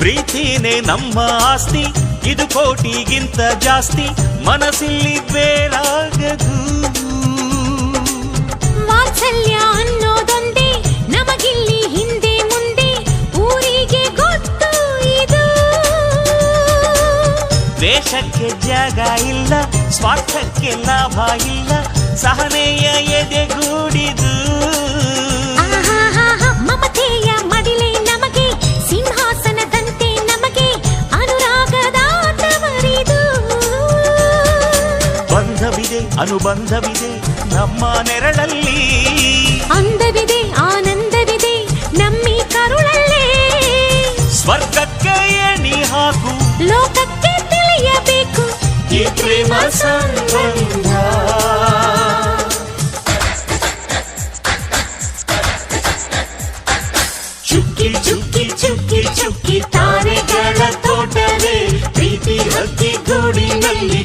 ಪ್ರೀತಿನೇ ನಮ್ಮ ಆಸ್ತಿ, ಇದು ಕೋಟಿಗಿಂತ ಜಾಸ್ತಿ, ಮನಸ್ಸಿಲ್ಲಿ ಬೇರಾಗದು. ವಾತ್ಸಲ್ಯ ಅನ್ನೋದೊಂದೇ ನಮಗಿಲ್ಲಿ ಹಿಂದೆ ಮುಂದೆ ಊರಿಗೆ ಗೊತ್ತು ಇದು. ದ್ವೇಷಕ್ಕೆ ಜಾಗ ಇಲ್ಲ, ಸ್ವಾರ್ಥಕ್ಕೆ ಲಾಭ ಇಲ್ಲ, ಸಹನೆಯ ಎದೆಗೂಡಿದು. ಮಮತೆಯ ಮಡಿಲೆ ನಮಗೆ, ಸಿಂಹಾಸನದಂತೆ ನಮಗೆ ಅನುರಾಗದ ತವರಿದು. ಬಂಧವಿದೆ ಅನುಬಂಧವಿದೆ ನಮ್ಮ ನೆರಳಲ್ಲಿ, ಅಂದವಿದೆ ಆನಂದವಿದೆ ನಮ್ಮಿ ಕರುಳಲ್ಲೇ. ಸ್ವರ್ಗಕ್ಕೆ ಎಣಿ ಹಾಕು, ಲೋಕಕ್ಕೆ ತಿಳಿಯಬೇಕು ಈ ಪ್ರೇಮ ಸಂಬಂಧ. ಚುಕ್ಕಿ ಚುಕ್ಕಿ ಚುಕ್ಕಿ ಚುಕ್ಕಿ ತಾರೆಗಳ ತೋಟವೇ, ಪ್ರೀತಿ ಹಕ್ಕಿ ಗೂಡಿನಲ್ಲಿ